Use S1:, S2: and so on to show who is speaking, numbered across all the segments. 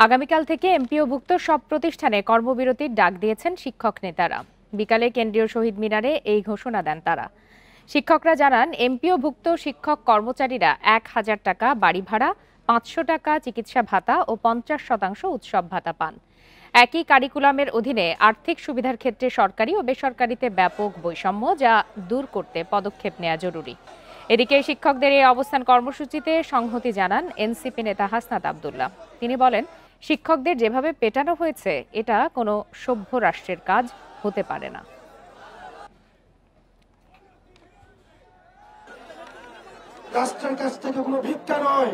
S1: আগামীকাল থেকে এমপিওভুক্ত সব প্রতিষ্ঠানে কর্মবিরতির ডাক দিয়েছেন শিক্ষক নেতারা। বিকালে কেন্দ্রীয় শহীদ মিনারে এই ঘোষণা দেন তারা। শিক্ষকরা জানান, এমপিওভুক্ত শিক্ষক কর্মচারীরা ১,০০০ টাকা বাড়ি ভাড়া, ৫০০ টাকা চিকিৎসা ভাতা ও ৫০% উৎসব ভাতা পান। একই কারিকুলামের অধীনে আর্থিক সুবিধার ক্ষেত্রে সরকারি ও বেসরকারিতে ব্যাপক বৈষম্য, যা দূর করতে পদক্ষেপ নেওয়া জরুরি। এদিকে শিক্ষকদের এই অবস্থান কর্মসূচিতে সংহতি জানান এনসিপি নেতা হাসনাত আব্দুল্লাহ। তিনি বলেন, শিক্ষকদের যেভাবে পেটানো হয়েছে, এটা কোনো সভ্য রাষ্ট্রের কাজ হতে পারে না।
S2: রাষ্ট্রের কাছ থেকে কোনো ভিক্ষা নয়,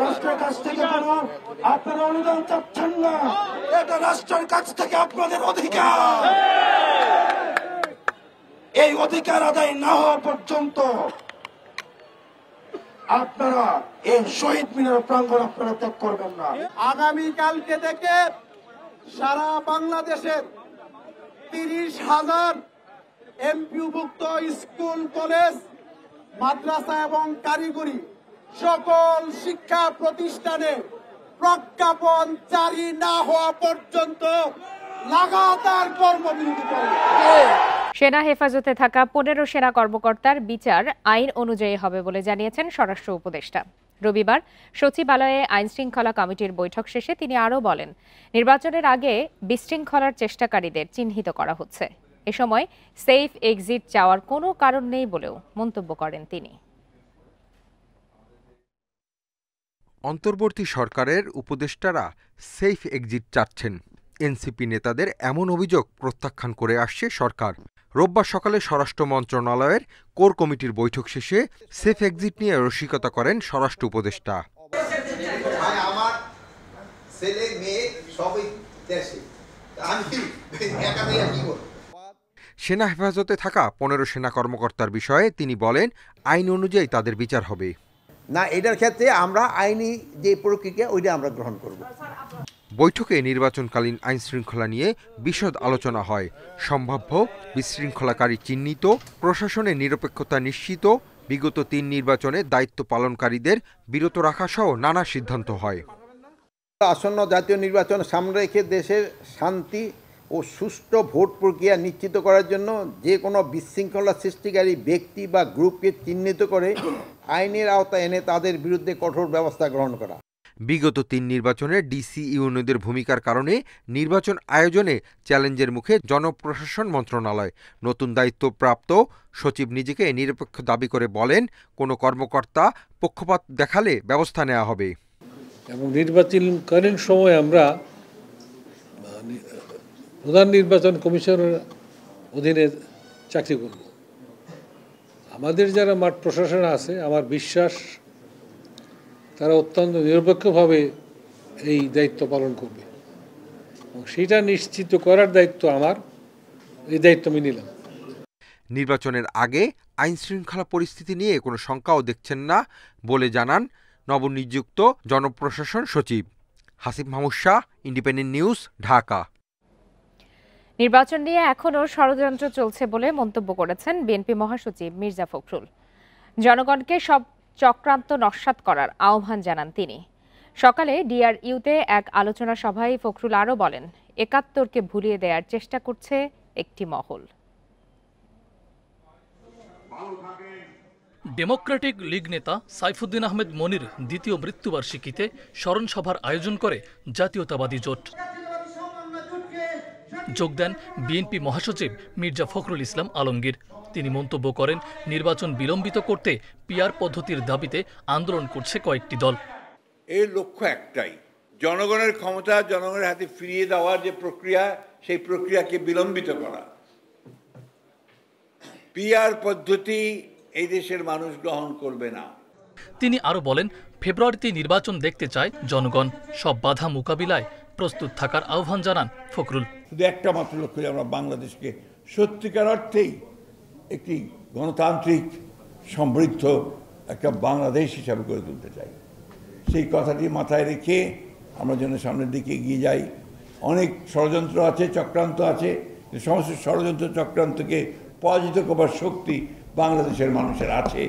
S2: রাষ্ট্রের কাছ থেকে কোনো আপনারা অনুদান চাচ্ছেন না, এটা রাষ্ট্রের কাছ থেকে আপনাদের অধিকার। এই অধিকার আদায় না হওয়া পর্যন্ত আপনারা এই শহীদ মিনার প্রাঙ্গণ আপনারা ত্যাগ করবেন না।
S3: আগামীকালকে থেকে সারা বাংলাদেশের ৩০,০০০ এমপিওভুক্ত স্কুল, কলেজ, মাদ্রাসা এবং কারিগরি সকল শিক্ষা প্রতিষ্ঠানে প্রজ্ঞাপন জারি না হওয়া পর্যন্ত লাগাতার কর্মবিরতি করবে।
S1: সেনা হেফাজতে থাকা ১৫ সেনা কর্মকর্তার বিচার আইন অনুযায়ী হবে বলে জানিয়েছেন স্বরাষ্ট্র উপদেষ্টা। রবিবার সচিবালয়ে আইন শৃঙ্খলা কমিটির বৈঠক শেষে তিনি আরও বলেন, নির্বাচনের আগে বিশৃঙ্খলার চেষ্টাকারীদের চিহ্নিত করা হচ্ছে। এ সময় সেফ এক্সিট চাওয়ার কোনো কারণ নেই বলেও মন্তব্য করেন তিনি।
S4: অন্তর্বর্তী সরকারের উপদেষ্টারা সেফ এক্সিট চাচ্ছেন। এনসিপি নেতাদের এমন অভিযোগ প্রত্যাখ্যান করে আসছে সরকার। রোববার সকালে স্বরাষ্ট্র মন্ত্রণালয়ের কোর কমিটির বৈঠক শেষে সেফ এক্সিট নিয়ে রসিকতা করেন স্বরাষ্ট্র উপদেষ্টা।
S5: আমার ছেলে মেয়ে সবই দেশে, আমি একা কি করব?
S4: সেনা হেফাজতে থাকা ১৫ সেনা কর্মকর্তার বিষয়ে তিনি বলেন, আইন অনুযায়ী তাদের বিচার হবে
S6: না। এটার ক্ষেত্রে আমরা আইনি যে প্রক্রিয়া ওইটা আমরা গ্রহণ করব।
S4: বৈঠকে নির্বাচনকালীন আইন শৃঙ্খলা নিয়ে বিশদ আলোচনা হয়। সম্ভাব্য বিশৃঙ্খলাকারী চিহ্নিত, প্রশাসনের নিরপেক্ষতা নিশ্চিত, বিগত ৩ নির্বাচনে দায়িত্ব পালনকারীদের বিরত রাখা সহ নানা সিদ্ধান্ত হয়।
S6: আসন্ন জাতীয় নির্বাচন সামনে রেখে দেশের শান্তি ও সুষ্ঠু ভোট প্রক্রিয়া নিশ্চিত করার জন্য যে কোনো বিশৃঙ্খলা সৃষ্টিকারী ব্যক্তি বা গ্রুপকে চিহ্নিত করে আইনের আওতায় এনে তাদের বিরুদ্ধে কঠোর ব্যবস্থা গ্রহণ করা।
S4: বিগত ৩ নির্বাচনে ডিসি ইউনিয়নদের ভূমিকার কারণে নির্বাচন আয়োজনে চ্যালেঞ্জের মুখে জনপ্রশাসন মন্ত্রণালয়। নতুন দায়িত্বপ্রাপ্ত সচিব নিজেকে নিরপেক্ষ দাবি করে বলেন, কোনো কর্মকর্তা পক্ষপাত দেখালে ব্যবস্থা নেওয়া হবে।
S7: এবং নির্বাচনকালীন সময় আমরা প্রধান নির্বাচন কমিশনের অধীনে চাকরি করব। আমাদের যারা মাঠ প্রশাসন আছে, আমার বিশ্বাস তারা অত্যন্ত নিরপেক্ষভাবে এই দায়িত্ব পালন করবে এবং সেটা নিশ্চিত করার দায়িত্ব আমার। এই দায়িত্ব আমি নিলাম।
S4: নির্বাচনের আগে আইন শৃঙ্খলা পরিস্থিতি নিয়ে কোনো শঙ্কাও দেখছেন না বলে জানান নবনিযুক্ত জনপ্রশাসন সচিব। Hasib Mahmud Shah, independent news, Dhaka.
S1: নির্বাচন নিয়ে এখনও ষড়যন্ত্র চলছে বলে মন্তব্য করেছেন বিএনপি মহাসচিব মির্জা ফখরুল। জনগণকে সব চক্রান্ত নস্যাৎ করার আহ্বান জানান তিনি। সকালে ডিআরইউতে এক আলোচনা সভায় ফখরুল আরও বলেন, ৭১কে ভুলিয়ে দেওয়ার চেষ্টা করছে একটি মহল।
S8: ডেমোক্রেটিক লীগ নেতা সাইফুদ্দিন আহমেদ মনির দ্বিতীয় মৃত্যুবার্ষিকীতে স্মরণ সভার আয়োজন করে জাতীয়তাবাদী জোট। যোগ দেন বিএনপি মহাসচিব মির্জা ফখরুল ইসলাম আলমগীর। তিনি মন্তব্য করেন, নির্বাচন বিলম্বিত করতে পিআর পদ্ধতির দাবিতে আন্দোলন করছে কয়েকটি দল।
S9: এর লক্ষ্য একটাই, জনগণের ক্ষমতা জনগণের হাতে ফিরিয়ে দেওয়ার যে প্রক্রিয়া, সেই প্রক্রিয়াকে বিলম্বিত করা। পিআর পদ্ধতি এই দেশের মানুষ গ্রহণ করবে না।
S8: তিনি আরো বলেন, ফেব্রুয়ারিতে নির্বাচন দেখতে চায় জনগণ। সব বাধা মোকাবিলায় প্রস্তুত থাকার আহ্বান জানান ফখরুল।
S9: শুধু একটা মাত্র লক্ষ্য, আমরা বাংলাদেশকে সত্যিকার অর্থেই একটি গণতান্ত্রিক সমৃদ্ধ একটা বাংলাদেশ হিসাবে গড়ে তুলতে চাই। সেই কথাটি মাথায় রেখে আমরা যেন সামনের দিকে এগিয়ে যাই। অনেক ষড়যন্ত্র আছে, চক্রান্ত আছে, সমস্ত ষড়যন্ত্র চক্রান্তকে পরাজিত করবার শক্তি বাংলাদেশের মানুষের আছে।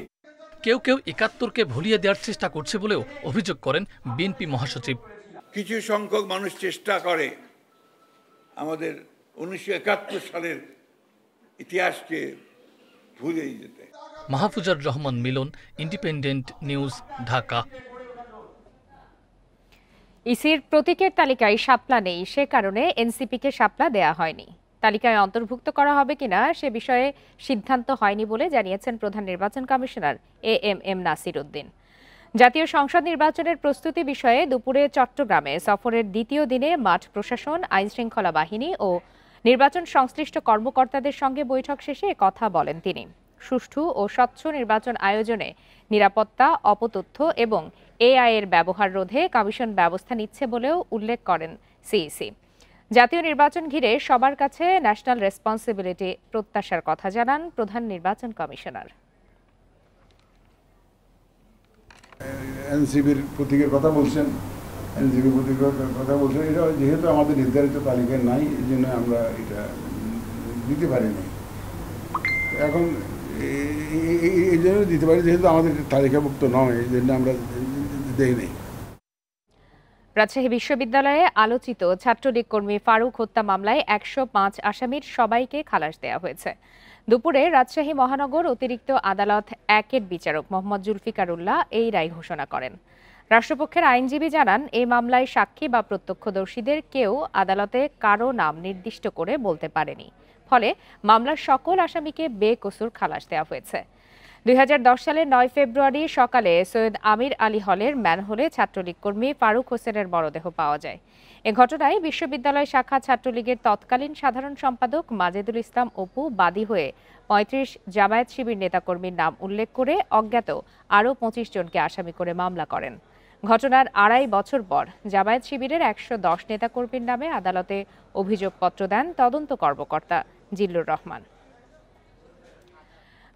S8: কেউ কেউ ৭১কে ভুলিয়ে দেওয়ার চেষ্টা করছে বলেও অভিযোগ করেন বিএনপি মহাসচিব।
S9: কিছু সংখ্যক মানুষ চেষ্টা করে আমাদের ১৯৭১ সালের ইতিহাসকে ভুলে যেতে।
S8: মাহফুজার রহমান মিলন, ইন্ডিপেন্ডেন্ট নিউজ, ঢাকা।
S1: ইসির প্রতীকের তালিকায় শাপলা নেই, সে কারণে এনসিপিকে শাপলা দেয়া হয়নি। তালিকায় অন্তর্ভুক্ত করা হবে কিনা সে বিষয়ে সিদ্ধান্ত হয়নি বলে জানিয়েছেন প্রধান নির্বাচন কমিশনার এএমএম নাসির উদ্দিন। জাতীয় সংসদ নির্বাচনের প্রস্তুতি বিষয়ে দুপুরে চট্টগ্রামে সফরের দ্বিতীয় দিনে মাঠ প্রশাসন, আইনশৃঙ্খলা বাহিনী ও নির্বাচন সংশ্লিষ্ট কর্মকর্তাদের সঙ্গে বৈঠক শেষে কথা বলেন তিনি। সুষ্ঠু ও স্বচ্ছ নির্বাচন আয়োজনে নিরাপত্তা, অপতথ্য এবং এআই এর ব্যবহার রোধে কমিশন ব্যবস্থা নিচ্ছে বলেও উল্লেখ করেন সিইসি। জাতীয় নির্বাচন ঘিরে সবার কাছে ন্যাশনাল রেসপন্সিবিলিটি প্রত্যাশার কথা জানান প্রধান নির্বাচন কমিশনার।
S10: এনসিপির প্রতীকের কথা বলছেন, এনসিপি প্রতীকের কথা বলছেন, এটা যেহেতু আমাদের নির্ধারিত তালিকায় নাই, এই জন্য আমরা এটা দিতে পারিনি। এখন এই জন্য দিতে পারি যেহেতু আমাদের তালিকাভুক্ত নয়, এই জন্য আমরা দেই নাই।
S1: রাজশাহী বিশ্ববিদ্যালয়ে আলোচিত ছাত্রলীগ কর্মী ফারুক হত্যা মামলায় ১০৫ আসামির সবাইকে খালাস দেওয়া হয়েছে। দুপুরে রাজশাহী মহানগর অতিরিক্ত আদালত ১-এর বিচারক মোহাম্মদ জুলফিকার উল্লাহ এই রায় ঘোষণা করেন। রাষ্ট্রপক্ষের আইনজীবী জানান, এই মামলায় সাক্ষী বা প্রত্যক্ষদর্শীদের কেউ আদালতে কারো নাম নির্দিষ্ট করে বলতে পারেনি। ফলে মামলার সকল আসামিকে বেকসুর খালাস দেওয়া হয়েছে। ২০১০ সালের ৯ ফেব্রুয়ারি সকালে সৈয়দ আমির আলী হলের ম্যানহোলে ছাত্রলীগ কর্মী ফারুক হোসেনের মরদেহ পাওয়া যায়। এ ঘটনায় বিশ্ববিদ্যালয় শাখা ছাত্রলীগের তৎকালীন সাধারণ সম্পাদক মাজেদুল ইসলাম অপু বাদী হয়ে ৩৫ জামায়াত শিবির নেতাকর্মীর নাম উল্লেখ করে অজ্ঞাত আরও ২৫ জনকে আসামি করে মামলা করেন। ঘটনার ২.৫ বছর পর জামায়াত শিবিরের ১১০ নেতাকর্মীর নামে আদালতে অভিযোগপত্র দেন তদন্ত কর্মকর্তা জিল্লুর রহমান।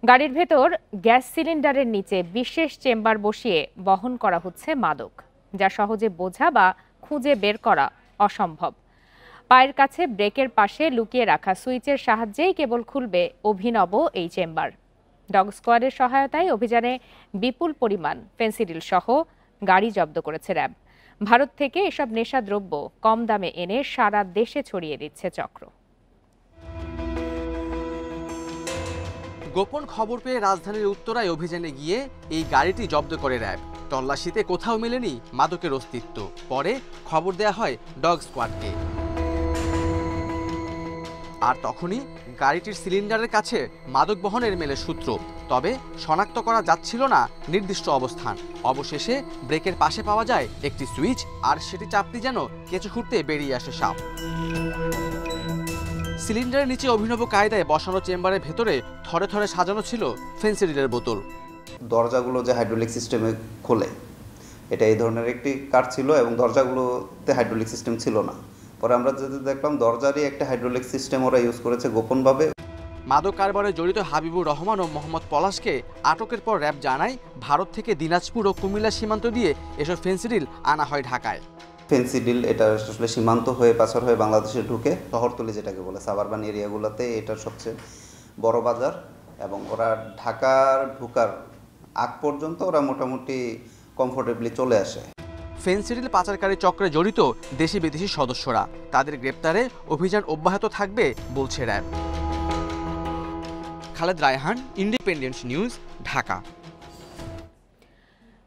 S1: গাড়ির ভেতর গ্যাস সিলিন্ডারের নিচে বিশেষ চেম্বার বসিয়ে বহন করা হচ্ছে মাদক, যা সহজে বোঝা বা খুঁজে বের করা অসম্ভব। পায়ের কাছে ব্রেকের পাশে লুকিয়ে রাখা সুইচের সাহায্যেই কেবল খুলবে অভিনব এই চেম্বার। ডগ স্কোয়াডের সহায়তায় অভিযানে বিপুল পরিমাণ ফেন্সিডিল সহ গাড়ি জব্দ করেছে র্যাব। ভারত থেকে এসব নেশাদ্রব্য কম দামে এনে সারা দেশে ছড়িয়ে দিচ্ছে চক্র।
S11: গোপন খবর পেয়ে রাজধানীর উত্তরায় অভিযানে গিয়ে এই গাড়িটি জব্দ করে র্যাব। তল্লাশিতে কোথাও মেলেনি মাদকের অস্তিত্ব। পরে খবর দেয়া হয় ডগ স্কোয়াডকে। আর তখনই গাড়িটির সিলিন্ডারের কাছে মাদক বহনের মেলে সূত্র। তবে শনাক্ত করা যাচ্ছিল না নির্দিষ্ট অবস্থান। অবশেষে ব্রেকের পাশে পাওয়া যায় একটি সুইচ, আর সেটি চাপতে যেন কেঁচো খুঁড়তে বেরিয়ে আসে সাপ। সিলিন্ডারের নিচে অভিনব কায়দায় বসানো চেম্বারের ভেতরে থরে থরে সাজানো ছিল ফেন্সিডিলের বোতল।
S12: দরজাগুলো যে হাইড্রোলিক সিস্টেমে খোলে, এটা এই ধরনের একটি কাঠ ছিল এবং দরজাগুলোতে হাইড্রোলিক সিস্টেম ছিল না। পরে আমরা যদি দেখলাম দরজারই একটা হাইড্রোলিক সিস্টেম ওরা ইউজ করেছে গোপনভাবে।
S11: মাদক কারবারে জড়িত হাবিবুর রহমান ও মোহাম্মদ পলাশকে আটকের পর র্যাব জানায়, ভারত থেকে দিনাজপুর ও কুমিল্লা সীমান্ত দিয়ে এসব ফেন্সিডিল আনা হয় ঢাকায়।
S12: ফেন্সিডিল এটা আসলে সীমান্ত হয়ে পাচার হয়ে বাংলাদেশে ঢুকে শহরতলি যেটাকে বলে সাবারবান এরিয়াগুলোতে এটা সবচেয়ে বড় বাজার, এবং ওরা ঢাকার ঢুকার আগ পর্যন্ত ওরা মোটামুটি কমফোর্টেবলি চলে আসে।
S11: ফেন্সিডিল পাচারকারী চক্রে জড়িত দেশি বিদেশি সদস্যরা, তাদের গ্রেপ্তারে অভিযান অব্যাহত থাকবে বলছে RAB. Khaled Raihan, independent news, Dhaka.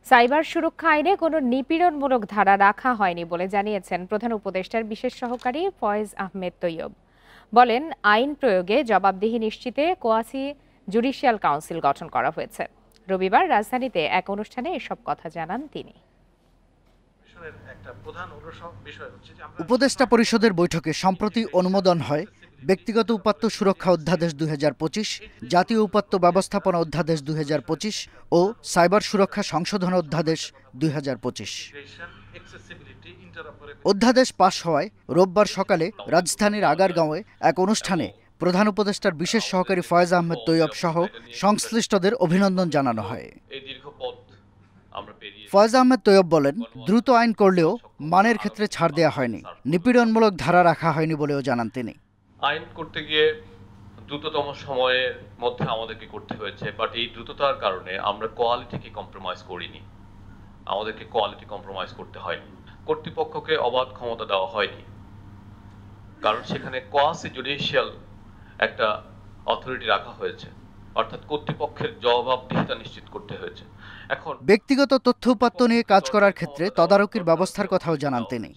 S1: Cyber সুরক্ষা আইনে কোনো নিপীড়নমূলক ধারা রাখা হয়নি বলে জানিয়েছেন প্রধান উপদেষ্টার বিশেষ সহকারী ফয়েজ আহমেদ তৈয়ব। বলেন, আইন প্রয়োগে জবাবদিহি নিশ্চিতে কোয়াসি জুডিশিয়াল কাউন্সিল গঠন করা হয়েছে। রবিবার রাজধানীতে এক অনুষ্ঠানে এসব কথা জানান তিনি।
S13: উপদেষ্টা পরিষদের বৈঠকে সম্প্রতি অনুমোদন হয় ব্যক্তিগত উপাত্ত সুরক্ষা অধ্যাদেশ ২০২৫, জাতীয় উপাত্ত ব্যবস্থাপনা অধ্যাদেশ ২০২৫ ও সাইবার সুরক্ষা সংশোধন অধ্যাদেশ ২০২৫। অধ্যাদেশ পাশ হওয়ায় রোববার সকালে রাজধানীর আগারগাঁওয়ে এক অনুষ্ঠানে প্রধান উপদেষ্টার বিশেষ সহকারী ফয়েজ আহমেদ তৈয়ব সহ সংশ্লিষ্টদের অভিনন্দন জানানো হয়। ফয়েজ আহমেদ তৈয়ব বলেন, দ্রুত আইন করলেও মানের ক্ষেত্রে ছাড় দেওয়া হয়নি, নিপীড়নমূলক ধারা রাখা হয়নি বলেও জানান তিনি।
S14: আইন করতে গিয়ে দ্রুততম সময়ের মধ্যে আমাদেরকে করতে হয়েছে, বাট এই দ্রুততার কারণে আমরা কোয়ালিটিকে কম্প্রোমাইজ করিনি, আমাদেরকে কোয়ালিটি কম্প্রোমাইজ করতে হয়নি। কর্তৃপক্ষকে অবাধ ক্ষমতা দেওয়া হয়নি, কারণ সেখানে কোয়াসি জুডিশিয়াল একটা অথরিটি রাখা হয়েছে, অর্থাৎ কর্তৃপক্ষের জবাবদিহিতা নিশ্চিত করতে হয়েছে। এখন
S13: ব্যক্তিগত তথ্য উপাত্ত নিয়ে কাজ করার ক্ষেত্রে তদারকির ব্যবস্থার কথাও জানান তিনি।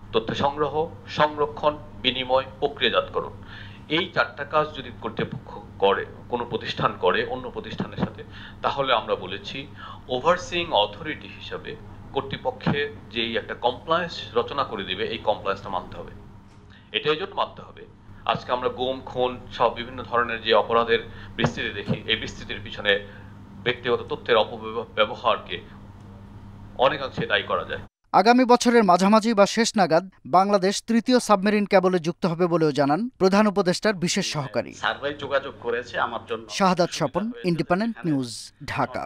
S14: তথ্য সংগ্রহ, সংরক্ষণ, বিনিময়, প্রক্রিয়াজাতকরণ, এই 4টা কাজ যদি কর্তৃপক্ষ করে, কোনো প্রতিষ্ঠান করে অন্য প্রতিষ্ঠানের সাথে, তাহলে আমরা বলেছি ওভারসিং অথরিটি হিসাবে কর্তৃপক্ষের যেই একটা কমপ্লায়েন্স রচনা করে দিবে, এই কমপ্লায়েন্সটা মানতে হবে। এটাই জন্য মানতে হবে আজকে আমরা গুম, খুন সব বিভিন্ন ধরনের যে অপরাধের বিস্তৃতি দেখি, এই বিস্তৃতির পিছনে ব্যক্তিগত তথ্যের অপব্যবহারকে অনেকাংশে দায়ী করা যায়।
S13: আগামী বছরের মাঝামাঝি বা শেষ নাগাদ বাংলাদেশ ৩য় সাবমেরিন কেবলে যুক্ত হবে বলেও জানান প্রধান উপদেষ্টার বিশেষ সহকারী।
S15: সার্ভে যোগাযোগ করেছে আমার জন্য।
S13: শাহাদাত স্বপন, ইন্ডিপেন্ডেন্ট নিউজ, ঢাকা।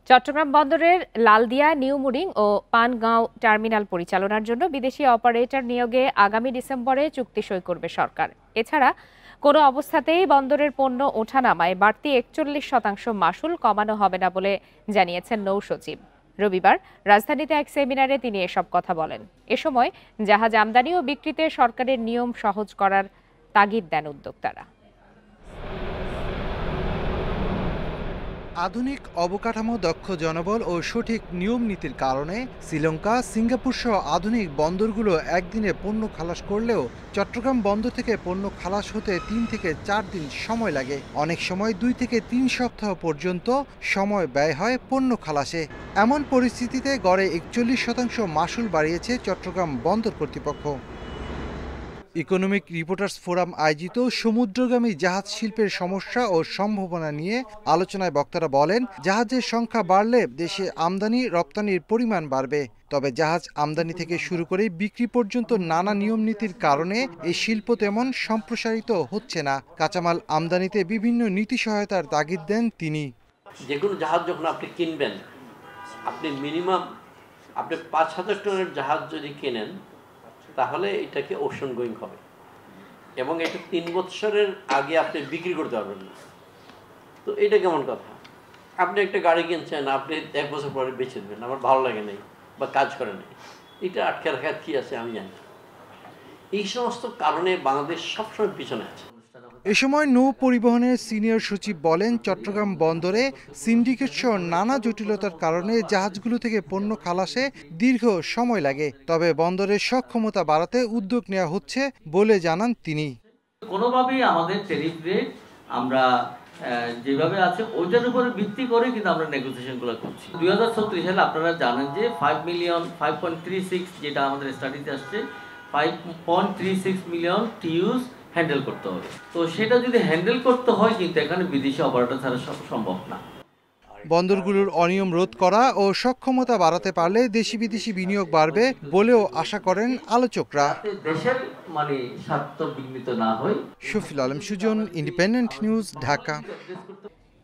S1: চট্টগ্রাম বন্দরের লালদিয়া, নিউ মুরিং ও পানগাঁও টার্মিনাল পরিচালনার জন্য বিদেশি অপারেটর নিয়োগে আগামী ডিসেম্বরে চুক্তি সই করবে সরকার। এছাড়া কোনো অবস্থাতেই বন্দরের পণ্য ওঠানামায় বাড়তি ৪১% মাশুল কমানো হবে না বলে জানিয়েছেন নৌ সচিব। রবিবার রাজধানীতে এক সেমিনারে তিনি এসব কথা বলেন। এ সময় জাহাজ আমদানি ও বিক্রিতে সরকারের নিয়ম সহজ করার তাগিদ দেন উদ্যোক্তারা।
S16: আধুনিক অবকাঠামো, দক্ষ জনবল ও সঠিক নিয়ম নীতির কারণে শ্রীলঙ্কা, সিঙ্গাপুর সহ আধুনিক বন্দরগুলো একদিনে পণ্য খালাস করলেও চট্টগ্রাম বন্দর থেকে পণ্য খালাস হতে 3 থেকে 4 দিন সময় লাগে। অনেক সময় 2 থেকে 3 সপ্তাহ পর্যন্ত সময় ব্যয় হয় পণ্য খালাসে। এমন পরিস্থিতিতে গড়ে 41% মাশুল বাড়িয়েছে চট্টগ্রাম বন্দর কর্তৃপক্ষ। ইকোনমিক রিপোর্টার্স ফোরাম আয়োজিত সমুদ্রগামী জাহাজ শিল্পের সমস্যা ও সম্ভাবনা নিয়ে আলোচনায় বক্তারা বলেন, জাহাজের সংখ্যা বাড়লে দেশে আমদানি রপ্তানির পরিমাণ বাড়বে। তবে জাহাজ আমদানি থেকে শুরু করে বিক্রি পর্যন্ত নানা নিয়ম নীতির কারণে এই শিল্প তেমন সম্প্রসারিত হচ্ছে না। কাঁচামাল আমদানিতে বিভিন্ন নীতি সহায়তার তাগিদ দেন তিনি।
S15: যে কোনো জাহাজ যখন আপনি কিনবেন, আপনি মিনিমাম ৫,০০০ টনের জাহাজ যদি কেনেন, তাহলে এটাকে ওশন গোয়িং হবে এবং এটা 3 বছরের আগে আপনি বিক্রি করতে পারবেন না। তো এটা কেমন কথা? আপনি একটা গাড়ি কিনছেন, আপনি 1 বছর পরে বেচে দেবেন, আমার ভালো লাগে নাই বা কাজ করে নাই, এটা আটকে রাখার কি আছে আমি জানি। এই সমস্ত কারণে বাংলাদেশ সবসময় পিছনে আছে।
S16: এ সময় নৌ পরিবহনের সিনিয়র সচিব বলেন, চট্টগ্রাম বন্দরে সিন্ডিকেট সহ নানা জটিলতার কারণে জাহাজগুলো থেকে পণ্য খালাসে দীর্ঘ সময় লাগে। তবে বন্দরের সক্ষমতা বাড়াতে উদ্যোগ নেওয়া হচ্ছে বলে জানান তিনি।
S17: কোনোভাবেই আমাদের ট্যারিফ রেট আমরা যেভাবে আছে ওইটার উপরে ভিত্তি করে কিন্তু আমরা নেগোসিয়েশনগুলো করছি। 2036 সালে আপনারা জানেন যে 5.36 যেটা আমাদের স্টাডিতে আসছে, 5.36 মিলিয়ন টিউস হ্যান্ডেল করতে হবে। তো সেটা যদি হ্যান্ডেল করতে হয়, কিন্তু এখানে বিদেশি অপারেটর ছাড়া সম্ভব না।
S16: বন্দরগুলোর অনিয়ম রোধ করা ও সক্ষমতা বাড়াতে পারলে দেশি বিদেশি বিনিয়োগ বাড়বে বলেও আশা করেন আলোচকরা।
S17: দেশের স্বার্থ বিঘ্নিত না হয়।
S16: Shafil Alam Sujan, independent news, Dhaka.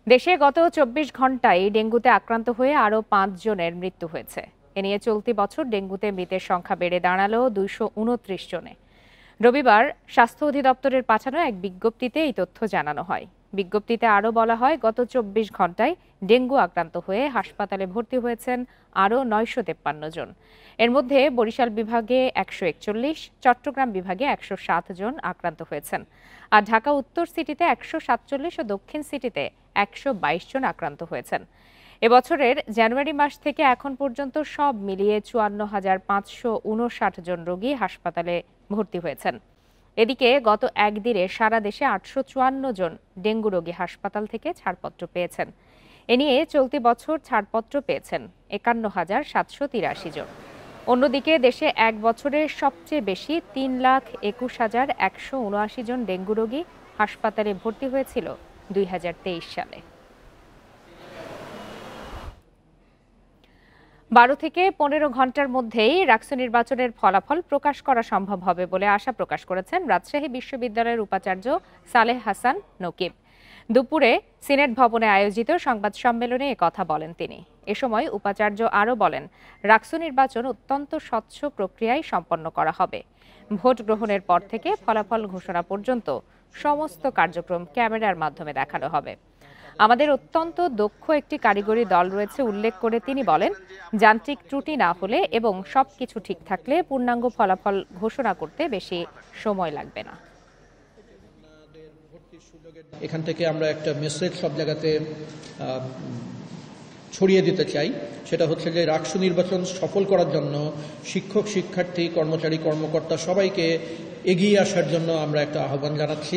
S1: দেশে গত 24 ঘন্টায় ডেঙ্গুতে আক্রান্ত হয়ে আরও 5 জনের মৃত্যু হয়েছে। এ নিয়ে চলতি বছর ডেঙ্গুতে মৃতের সংখ্যা বেড়ে দাঁড়ালো 229 জনে। রবিবার স্বাস্থ্য অধিদপ্তরের পাঠানো এক বিজ্ঞপ্তিতে এই তথ্য জানানো হয়। বিজ্ঞপ্তিতে আরও বলা হয়, গত 24 ঘন্টায় ডেঙ্গু আক্রান্ত হয়ে হাসপাতালে ভর্তি হয়েছেন আরও 953 জন। এর মধ্যে বরিশাল বিভাগে 141, চট্টগ্রাম বিভাগে 107 জন আক্রান্ত হয়েছেন। আর ঢাকা উত্তর সিটিতে 147 ও দক্ষিণ সিটিতে 122 জন আক্রান্ত হয়েছেন। এবছরের জানুয়ারি মাস থেকে এখন পর্যন্ত সব মিলিয়ে 54,559 জন রোগী হাসপাতালে ভর্তি হয়েছেন। এদিকে গত একদিনে সারা দেশে 854 জন ডেঙ্গু রোগী হাসপাতাল থেকে ছাড়পত্র পেয়েছেন। এ নিয়ে চলতি বছর ছাড়পত্র পেয়েছেন 51,783 জন। অন্যদিকে দেশে এক বছরে সবচেয়ে বেশি 3,21,179 জন ডেঙ্গু রোগী হাসপাতালে ভর্তি হয়েছিল 2023 সালে। 12 থেকে 15 ঘন্টার মধ্যেই রাকসু নির্বাচনের ফলাফল প্রকাশ করা সম্ভব হবে বলে আশা প্রকাশ করেছেন রাজশাহী বিশ্ববিদ্যালয়ের উপাচার্য সালেহ হাসান নকিব। দুপুরে সিনেট ভবনে আয়োজিত সংবাদ সম্মেলনে একথা বলেন তিনি। এ সময় উপাচার্য আরও বলেন, রাকসু নির্বাচন অত্যন্ত স্বচ্ছ প্রক্রিয়ায় সম্পন্ন করা হবে। ভোট গ্রহণের পর থেকে ফলাফল ঘোষণা পর্যন্ত সমস্ত কার্যক্রম ক্যামেরার মাধ্যমে দেখানো হবে। আমাদের অত্যন্ত দক্ষ একটি কারিগরি দল রয়েছে উল্লেখ করে তিনি বলেন, যান্ত্রিক ত্রুটি না হলে এবং সবকিছু ঠিক থাকলে পূর্ণাঙ্গ ফলাফল ঘোষণা করতে বেশি সময় লাগবে না।
S18: এখান থেকে আমরা একটা মেসেজ সব জায়গাতে ছড়িয়ে দিতে চাই, সেটা হচ্ছে যে রাকসু নির্বাচন সফল করার জন্য শিক্ষক, শিক্ষার্থী, কর্মচারী, কর্মকর্তা সবাইকে এগিয়ে আসার জন্য আমরা একটা আহ্বান জানাচ্ছি।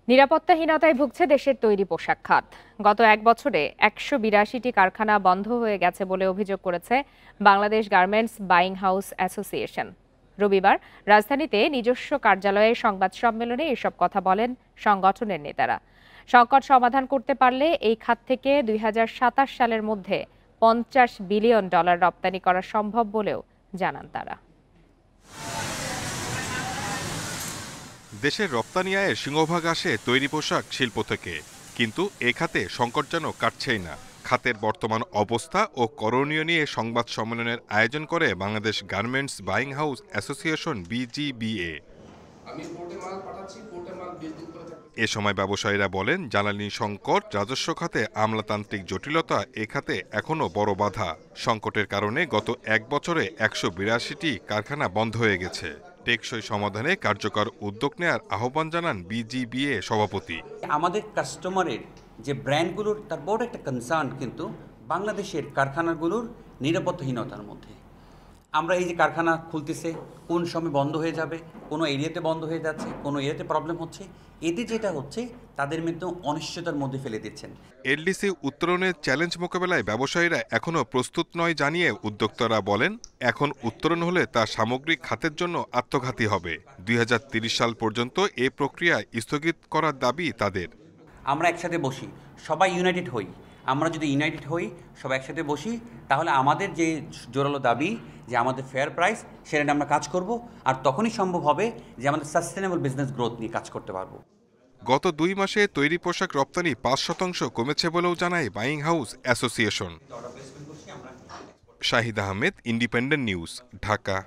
S1: নিরাপত্তাহীনতায় ভুগছে দেশের তৈরি পোশাক খাত। গত এক বছরে 182টি কারখানা বন্ধ হয়ে গেছে বলে অভিযোগ করেছে Bangladesh garments buying house association. রবিবার রাজধানীতে নিজস্ব কার্যালয়ে সংবাদ সম্মেলনে এসব কথা বলেন সংগঠনের নেতারা। সংকট সমাধান করতে পারলে এই খাত থেকে 2027 সালের মধ্যে $50 বিলিয়ন রপ্তানি করা সম্ভব বলেও জানান তারা।
S19: দেশের রপ্তানি আয়ের সিংহভাগ আসে তৈরি পোশাক শিল্প থেকে, কিন্তু এ খাতে সংকট যেন কাটছেই না। খাতের বর্তমান অবস্থা ও করণীয় নিয়ে সংবাদ সম্মেলনের আয়োজন করে Bangladesh garments buying house association BGBA। এ সময় ব্যবসায়ীরা বলেন, জ্বালানি সংকট, রাজস্ব খাতে আমলাতান্ত্রিক জটিলতা এ খাতে এখনও বড় বাধা। সংকটের কারণে গত এক বছরে 182টি কারখানা বন্ধ হয়ে গেছে। টেকসই সমাধানে কার্যকর উদ্যোগ নেওয়ার আহ্বান জানান BGBA সভাপতি।
S20: আমাদের কাস্টমারের যে ব্র্যান্ডগুলোর তার বড় একটা কনসার্ন কিন্তু বাংলাদেশের কারখানাগুলোর নিরাপত্তাহীনতার মধ্যে। আমরা এই যে কারখানা খুলতেছে, কোন সময় বন্ধ হয়ে যাবে, কোনো এরিয়াতে বন্ধ হয়ে যাচ্ছে, কোনো এরিয়াতে প্রবলেম হচ্ছে, এতে যেটা হচ্ছে তাদের মধ্যে অনিশ্চয়তার মধ্যে ফেলে দিচ্ছেন।
S19: এলডিসি উত্তরণের চ্যালেঞ্জ মোকাবেলায় ব্যবসায়ীরা এখনও প্রস্তুত নয় জানিয়ে উদ্যোক্তারা বলেন, এখন উত্তরণ হলে তা সামগ্রিক খাতের জন্য আত্মঘাতী হবে। 2030 সাল পর্যন্ত এ প্রক্রিয়া স্থগিত করার দাবি তাদের।
S20: আমরা একসাথে বসি, সবাই ইউনাইটেড হই। আমরা যদি ইউনাইটেড হই, সবাই একসাথে বসি, তাহলে আমাদের যে জোরালো দাবি যে আমাদের ফেয়ার প্রাইস, সেটা নিয়ে আমরা কাজ করব। আর তখনই সম্ভব হবে যে আমাদের সাস্টেনেবল বিজনেস গ্রোথ নিয়ে কাজ করতে পারবো।
S19: গত 2 মাসে তৈরি পোশাক রপ্তানি 5% কমেছে বলেও জানায় buying house association. Shahid Ahmed, independent news, Dhaka.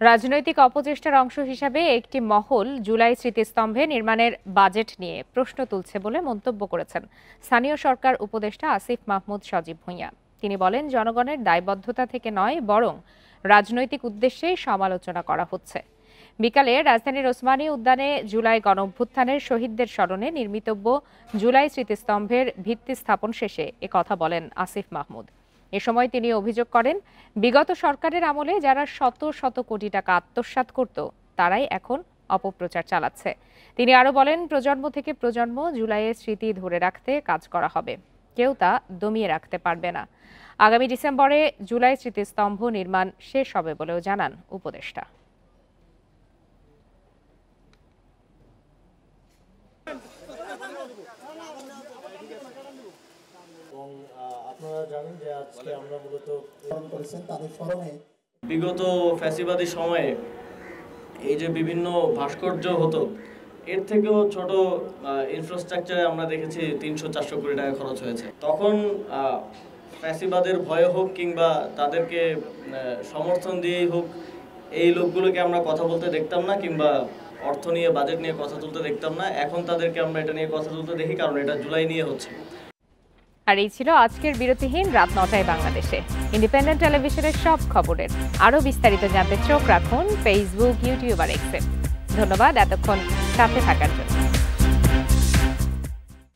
S1: রাজনৈতিক অপচেষ্টার অংশ হিসাবে একটি মহল জুলাই স্মৃতিস্তম্ভে নির্মাণের বাজেট নিয়ে প্রশ্ন তুলছে বলে মন্তব্য করেছেন স্থানীয় সরকার উপদেষ্টা আসিফ মাহমুদ সজীব ভুঁইয়া। তিনি বলেন, জনগণের দায়বদ্ধতা থেকে নয়, বরং রাজনৈতিক উদ্দেশ্যেই সমালোচনা করা হচ্ছে। বিকালে রাজধানীর ওসমানী উদ্যানে জুলাই গণঅভ্যুত্থানের শহীদদের স্মরণে নির্মিতব্য জুলাই স্মৃতিস্তম্ভের ভিত্তি স্থাপন শেষে একথা বলেন আসিফ মাহমুদ। এ সময় তিনি অভিযোগ করেন, বিগত সরকারের আমলে যারা শত শত কোটি টাকা আত্মসাৎ করত, তারাই এখন অপপ্রচার চালাচ্ছে। তিনি আরও বলেন, প্রজন্ম থেকে প্রজন্ম জুলাইয়ের স্মৃতি ধরে রাখতে কাজ করা হবে, কেউ তা দমিয়ে রাখতে পারবে না। আগামী ডিসেম্বরে জুলাই স্মৃতিস্তম্ভ নির্মাণ শেষ হবে বলেও জানান উপদেষ্টা।
S21: আপনারা জানেন যে আজকে আমরা মূলত করেছেন তাদের স্মরণে
S22: বিগত ফ্যাসিবাদী সময়ে এই যে বিভিন্ন ভাস্কর্য হতো, এর থেকেও ছোট ইনফ্রাস্ট্রাকচারে আমরা দেখেছি 300-400 কোটি টাকা খরচ হয়েছে। তখন ফ্যাসিবাদের ভয়ে হোক কিংবা তাদেরকে সমর্থন দিয়েই হোক, এই লোকগুলোকে আমরা কথা বলতে দেখতাম না কিংবা অর্থ নিয়ে, বাজেট নিয়ে কথা তুলতে দেখতাম না। এখন তাদেরকে আমরা এটা নিয়ে কথা তুলতে দেখি, কারণ এটা জুলাই নিয়ে হচ্ছে।
S1: আর এই ছিল আজকের বিরতিহীন রাত 9টায় বাংলাদেশে ইন্ডিপেন্ডেন্ট টেলিভিশনের সব খবরের আরও বিস্তারিত জানতে চোখ রাখুন ফেসবুক, ইউটিউব আর এক্সে। ধন্যবাদ এতক্ষণ সাথে থাকার জন্য।